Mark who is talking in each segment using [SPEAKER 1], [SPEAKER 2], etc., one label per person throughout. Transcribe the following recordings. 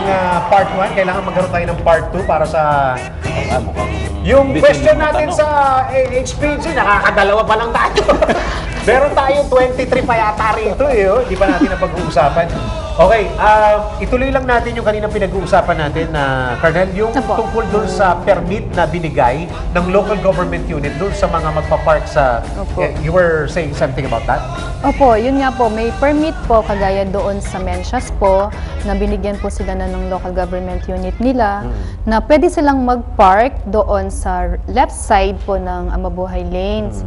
[SPEAKER 1] ang part 1. Kailangan magkaroon tayo ng part 2 para sa...
[SPEAKER 2] Mukhang
[SPEAKER 1] Yung
[SPEAKER 2] bitin
[SPEAKER 1] question
[SPEAKER 2] yung
[SPEAKER 1] natin
[SPEAKER 2] tanong.
[SPEAKER 1] sa HPG, nakakadalawa pa lang tayo. Meron tayong 23 pa yata rito eh. Oh. Di pa natin napag-uusapan. Okay, ituloy lang natin yung kanina pinag-uusapan natin na, Colonel, yung
[SPEAKER 3] Apo.
[SPEAKER 1] tungkol dun sa permit na binigay ng local government unit dun sa mga magpa-park sa...
[SPEAKER 3] Opo.
[SPEAKER 1] You were saying something about that?
[SPEAKER 3] Opo, yun nga po, may permit po kagaya doon sa Mencias po na binigyan po sila na ng local government unit nila na pwede silang mag-park doon sa left side po ng Amabuhay Lanes.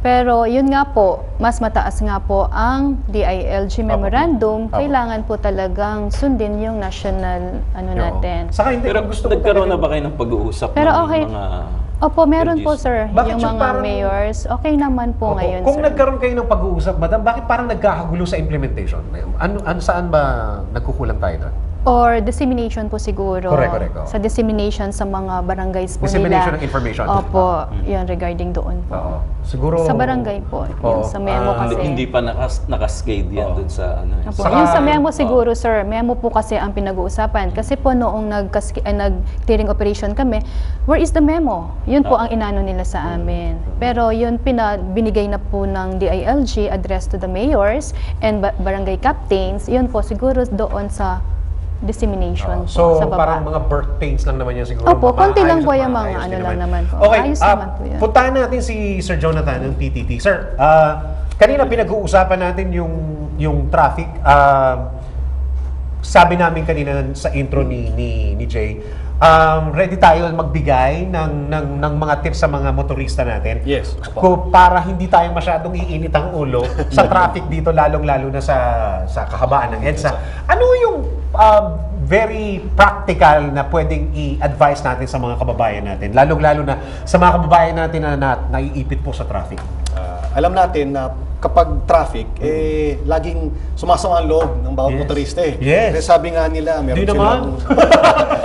[SPEAKER 3] Pero yun nga po, mas mataas nga po ang DILG memorandum,
[SPEAKER 1] Opo.
[SPEAKER 3] kailangan po talagang sundin yung national natin.
[SPEAKER 1] Saka hindi,
[SPEAKER 2] Pero
[SPEAKER 1] gusto ko
[SPEAKER 2] nagkaroon na
[SPEAKER 1] talagang-
[SPEAKER 2] ba kayo ng pag-uusap
[SPEAKER 3] Pero
[SPEAKER 2] ng
[SPEAKER 3] okay.
[SPEAKER 2] mga...
[SPEAKER 3] Opo, meron po
[SPEAKER 2] LGs?
[SPEAKER 3] sir,
[SPEAKER 1] Bakit
[SPEAKER 3] yung
[SPEAKER 1] yung
[SPEAKER 3] mga
[SPEAKER 1] parang-
[SPEAKER 3] mayors, okay naman po
[SPEAKER 1] Opo.
[SPEAKER 3] ngayon
[SPEAKER 1] Kung
[SPEAKER 3] sir.
[SPEAKER 1] nagkaroon kayo ng pag-uusap, madam, bakit parang nagkakagulo sa implementation? Saan ba nagkukulang tayo doon?
[SPEAKER 3] Or dissemination po siguro.
[SPEAKER 1] Correct, oo.
[SPEAKER 3] Sa dissemination sa mga barangays po
[SPEAKER 1] Dissemination
[SPEAKER 3] nila.
[SPEAKER 1] ng information.
[SPEAKER 3] Opo, yun regarding doon po.
[SPEAKER 1] Oo. Siguro...
[SPEAKER 3] Sa barangay po,
[SPEAKER 1] Oo.
[SPEAKER 3] yun sa memo kasi.
[SPEAKER 2] Hindi pa nakascade yan dun sa ano.
[SPEAKER 3] Opo,
[SPEAKER 1] Saka-
[SPEAKER 3] yung sa memo siguro sir, memo po kasi ang pinag-uusapan. Kasi po noong nag-clearing operation kami, where is the memo? Yun po ang inano nila sa amin. Pero yun binigay na po ng DILG addressed to the mayors and barangay captains, yun po siguro doon sa dissemination po,
[SPEAKER 1] So,
[SPEAKER 3] sa baba.
[SPEAKER 1] parang mga birth pains lang naman yan siguro.
[SPEAKER 3] Opo, konti lang
[SPEAKER 1] Maayos
[SPEAKER 3] po
[SPEAKER 1] at
[SPEAKER 3] yung mga
[SPEAKER 1] maayos
[SPEAKER 3] ano
[SPEAKER 1] din
[SPEAKER 3] lang naman po.
[SPEAKER 1] Okay,
[SPEAKER 3] Ayos naman po yan.
[SPEAKER 1] puntahan natin si Sir Jonathan ng PTT. Sir, kanina pinag-uusapan natin yung traffic. Sabi namin kanina sa intro ni Jay, ready tayo magbigay ng mga tips sa mga motorista natin.
[SPEAKER 2] Yes.
[SPEAKER 1] Para hindi tayo masyadong iinit ang ulo sa traffic dito, lalong-lalo na sa kahabaan ng EDSA. Ano yung very practical na pwedeng i-advise natin sa mga kababayan natin, lalong-lalo na sa mga kababayan natin na naiipit po sa traffic?
[SPEAKER 4] Alam natin na kapag traffic, laging sumasama ang loob ng bawat
[SPEAKER 1] Yes.
[SPEAKER 4] motorista eh.
[SPEAKER 1] Yes.
[SPEAKER 4] Kasi sabi nga nila,
[SPEAKER 1] Di naman.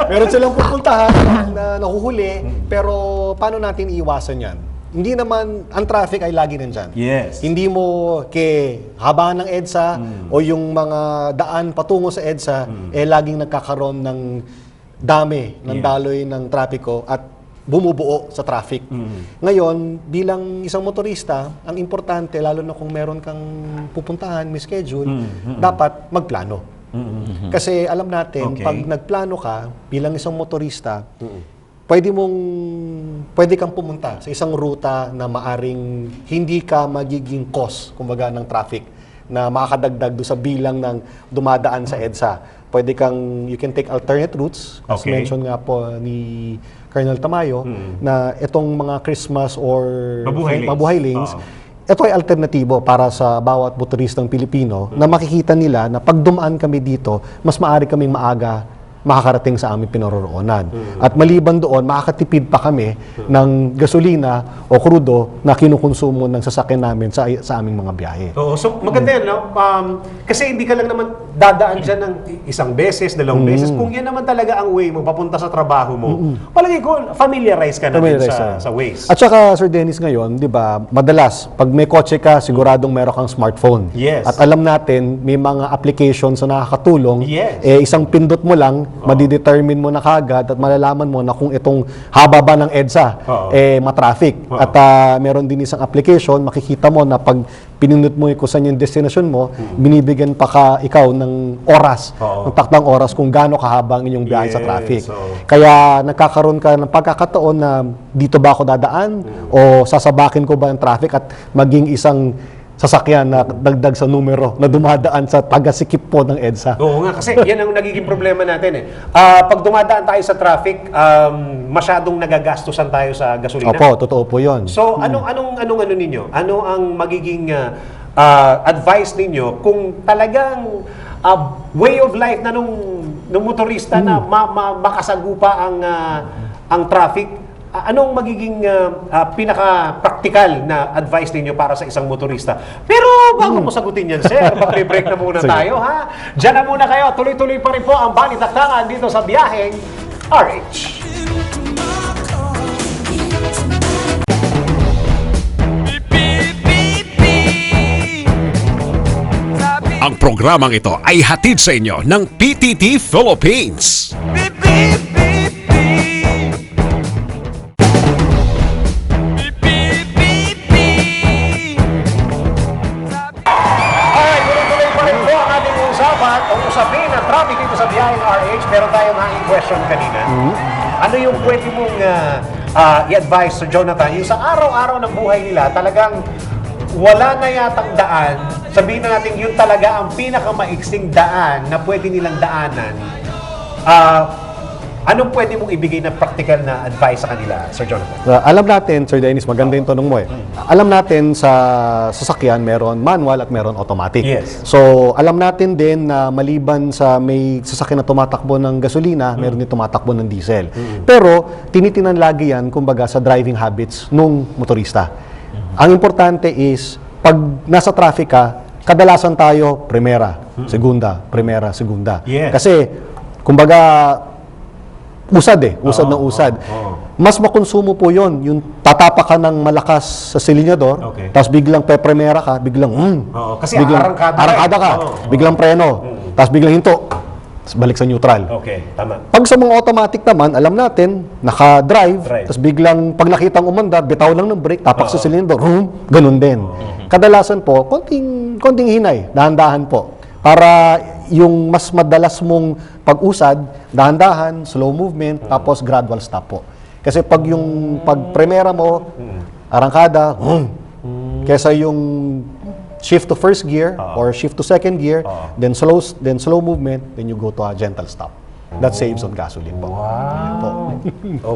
[SPEAKER 4] meron silang pupuntahan na nahuhuli, pero paano natin iiwasan yan? Hindi naman, ang traffic ay lagi nandyan.
[SPEAKER 1] Yes.
[SPEAKER 4] Hindi mo habaan ng EDSA o yung mga daan patungo sa EDSA, laging nagkakaroon ng dami, ng daloy ng trapiko at bumubuo sa traffic. Ngayon, bilang isang motorista, ang importante, lalo na kung meron kang pupuntahan, may schedule, dapat magplano. Kasi alam natin,
[SPEAKER 1] Okay.
[SPEAKER 4] pag nagplano ka, bilang isang motorista, pwede kang pumunta sa isang ruta na maaring hindi ka magiging cause, kumbaga, ng traffic na makakadagdag do sa bilang ng dumadaan sa EDSA. You can take alternate routes, as
[SPEAKER 1] Okay.
[SPEAKER 4] mentioned nga po ni Colonel Tamayo, na itong mga Christmas or
[SPEAKER 1] Mabuhay lanes. Oo.
[SPEAKER 4] ito ay alternatibo para sa bawat motoristang Pilipino na makikita nila na pag dumaan kami dito, mas maaari kaming maaga makakarating sa aming pinaroroonan. At maliban doon, makakatipid pa kami ng gasolina o krudo na kinukonsumo ng sasakyan namin sa aming mga biyahe.
[SPEAKER 1] Oo, so maganda yan, no? Kasi hindi ka lang naman dadaan dyan ng isang beses, dalawang beses. Kung yan naman talaga ang way mo, papunta sa trabaho mo, palagi ko, familiarize ka na din sa ways.
[SPEAKER 4] At saka, Sir Dennis, ngayon, di ba, madalas, pag may kotse ka, siguradong meron kang smartphone.
[SPEAKER 1] Yes.
[SPEAKER 4] At alam natin, may mga applications na nakakatulong.
[SPEAKER 1] Yes.
[SPEAKER 4] Isang pindot mo lang, madidetermine mo na kagad at malalaman mo na kung itong haba ba ng EDSA,
[SPEAKER 1] Oo.
[SPEAKER 4] matraffic.
[SPEAKER 1] Oo.
[SPEAKER 4] At meron din isang application, makikita mo na pag pinindot mo kung saan yung destination mo, binibigyan pa ikaw ng oras,
[SPEAKER 1] Oo.
[SPEAKER 4] ng takdang oras kung gaano kahaba ang inyong biyahe sa
[SPEAKER 1] Yes,
[SPEAKER 4] traffic.
[SPEAKER 1] oo.
[SPEAKER 4] Kaya nagkakaroon ka ng pagkakataon na dito ba ako dadaan o sasabakin ko ba ang traffic at maging isang sasakyan na dagdag sa numero na dumadaan sa taga-sikip po ng EDSA.
[SPEAKER 1] Oo nga, kasi yan ang nagiging problema natin eh. Pag dumadaan tayo sa traffic, masyadong nagagastusan tayo sa gasolina.
[SPEAKER 4] Opo, totoo po yun.
[SPEAKER 1] So, anong ninyo? Ano ang magiging advice ninyo kung talagang way of life na nung motorista na makasagupa ang traffic? Anong magiging pinaka-practical na advice ninyo para sa isang motorista? Pero bago mo sagutin yan, sir, mag-break na muna tayo, ha? Diyan na muna kayo. Tuloy-tuloy pa rin po ang balitaktakan dito sa biyaheng RH.
[SPEAKER 5] Ang programang ito ay hatid sa inyo ng PTT Philippines.
[SPEAKER 1] Alright, tuloy-tuloy pa rin po ang ating usapan o usapin ang traffic dito sa biyaheng RH. Meron tayong hanging question kanina. Ano yung pwede mong i-advise sa Jonathan? Yung sa araw-araw ng buhay nila, talagang wala na yatang daan. Sabihin na natin, yun talaga ang pinakamaiksing daan na pwede nilang daanan. Anong pwede mong ibigay na practical na advice sa kanila, Sir Jonathan?
[SPEAKER 4] Alam natin, Sir Dennis, maganda yung tanong mo eh. Alam natin sa sasakyan, meron manual at meron automatic.
[SPEAKER 1] Yes.
[SPEAKER 4] So, alam natin din na maliban sa may sasakyan na tumatakbo ng gasolina, meron din tumatakbo ng diesel. Pero, tinitinan lagi yan, kumbaga, sa driving habits nung motorista. Ang importante is, pag nasa traffic ka, kadalasan tayo, primera, segunda.
[SPEAKER 1] Yes.
[SPEAKER 4] Kasi, kumbaga, usad na usad. Mas makonsumo po yon yung tatapak ka ng malakas sa silinyador,
[SPEAKER 1] Okay.
[SPEAKER 4] tapos biglang pepremera ka, biglang,
[SPEAKER 1] Kasi
[SPEAKER 4] biglang
[SPEAKER 1] arangkada
[SPEAKER 4] ka,
[SPEAKER 1] Oo.
[SPEAKER 4] biglang preno, tapos biglang hinto, tapos balik sa neutral.
[SPEAKER 1] Okay, tama.
[SPEAKER 4] Pag sa mga automatic naman, alam natin, naka-drive,
[SPEAKER 1] Drive.
[SPEAKER 4] tapos biglang pag nakitang umandar, bitaw lang ng brake, tapak sa silindro, ganun din. Kadalasan po, konting hinay, dahan-dahan po. Para yung mas madalas mong pag-usad, dahan-dahan, slow movement, tapos gradual stop po. Kasi pag primera mo, arangkada, kesa yung shift to first gear or shift to second gear, then slow movement, then you go to a gentle stop. That saves on gasoline po. Yun po.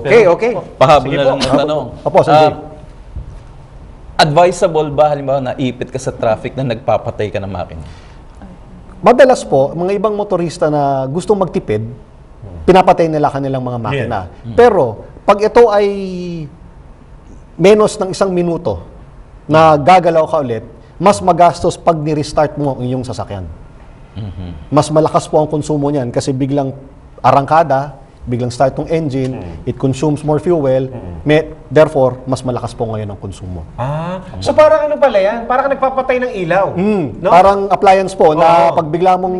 [SPEAKER 1] Okay.
[SPEAKER 2] Pahabol
[SPEAKER 1] Sige
[SPEAKER 2] na
[SPEAKER 1] po.
[SPEAKER 2] lang ng tanong.
[SPEAKER 4] Opo, Sir Jay.
[SPEAKER 2] Advisable ba halimbawa na ipit ka sa traffic na nagpapatay ka ng makina?
[SPEAKER 4] Madalas po, mga ibang motorista na gustong magtipid, pinapatay nila kanilang mga makina. Pero, pag ito ay menos ng 1 minuto na gagalaw ka ulit, mas magastos pag ni-restart mo ang iyong sasakyan. Mas malakas po ang konsumo niyan kasi biglang arangkada, biglang start ng engine, it consumes more fuel, therefore, mas malakas po ngayon ang konsumo.
[SPEAKER 1] So parang ano pala yan? Parang nagpapatay ng ilaw. No?
[SPEAKER 4] Parang appliance po na
[SPEAKER 1] Oo.
[SPEAKER 4] pag bigla mong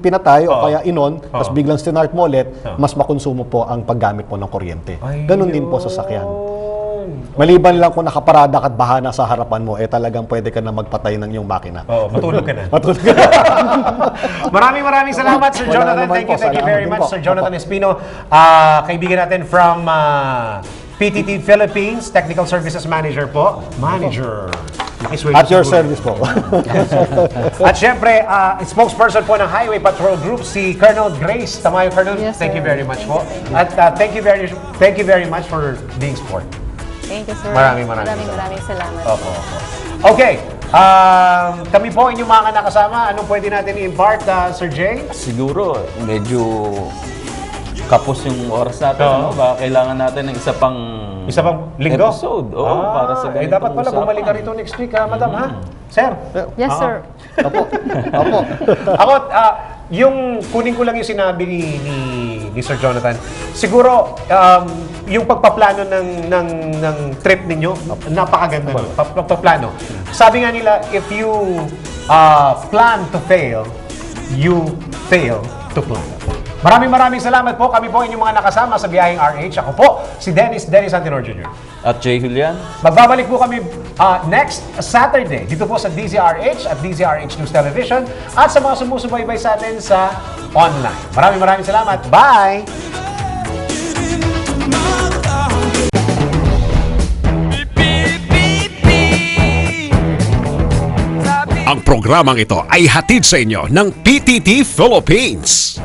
[SPEAKER 4] pinatay o
[SPEAKER 1] Oo.
[SPEAKER 4] kaya inon, tapos biglang start mo ulit, mas makonsumo po ang paggamit mo ng kuryente. Ganon din po sa sasakyan. Maliban lang kung nakaparada ka at bahana sa harapan mo, talagang pwede ka na magpatay ng iyong makina.
[SPEAKER 1] Matulog ka na.
[SPEAKER 4] Matulog ka na.
[SPEAKER 1] Maraming salamat, Sir
[SPEAKER 4] Wala
[SPEAKER 1] Jonathan.
[SPEAKER 4] naman
[SPEAKER 1] Thank you
[SPEAKER 4] po.
[SPEAKER 1] very
[SPEAKER 4] Salamat
[SPEAKER 1] much,
[SPEAKER 4] din po.
[SPEAKER 1] Sir Jonathan Espino. Kaibigan natin from PTT Philippines, Technical Services Manager po. Manager. Nakisweldo
[SPEAKER 4] At your
[SPEAKER 1] siguro.
[SPEAKER 4] service po.
[SPEAKER 1] At syempre, spokesperson po ng Highway Patrol Group, si Colonel Grace. Tama yung Colonel?
[SPEAKER 3] Yes,
[SPEAKER 1] Thank you
[SPEAKER 3] sir.
[SPEAKER 1] very much
[SPEAKER 3] Thank
[SPEAKER 1] po.
[SPEAKER 3] you.
[SPEAKER 1] At thank you very much for being sport.
[SPEAKER 3] Thank you, sir.
[SPEAKER 1] Maraming
[SPEAKER 3] salamat.
[SPEAKER 1] Opo. Okay. Kami po, inyong mga nakasama, anong pwede natin i-impart, Sir Jay?
[SPEAKER 2] Siguro, medyo kapos yung oras natin.
[SPEAKER 1] Oo.
[SPEAKER 2] Ano? Baka kailangan natin ng isa pang
[SPEAKER 1] linggo?
[SPEAKER 2] episode. Oo, para sa ganitong
[SPEAKER 1] dapat pala,
[SPEAKER 2] usapan.
[SPEAKER 1] bumalik ka rito next week, madam, ha? Sir?
[SPEAKER 3] Yes, sir.
[SPEAKER 4] Opo.
[SPEAKER 1] Ako, yung kunin ko lang yung sinabi ni Sir Jonathan. Siguro, yung pagpaplano ng trip ninyo, napakaganda nun. Pagpaplano. Sabi nga nila, if you plan to fail, you fail to plan. Maraming salamat po. Kami po inyong mga nakasama sa biyaheng RH. Ako po, si Dennis Antinor Jr.
[SPEAKER 2] At Jay Julian,
[SPEAKER 1] Magbabalik po kami next Saturday dito po sa DZRH at DZRH News Television at sa mga sumusubaybay sa atin sa online. Maraming salamat. Bye!
[SPEAKER 5] Ang programang ito ay hatid sa inyo ng PTT Philippines.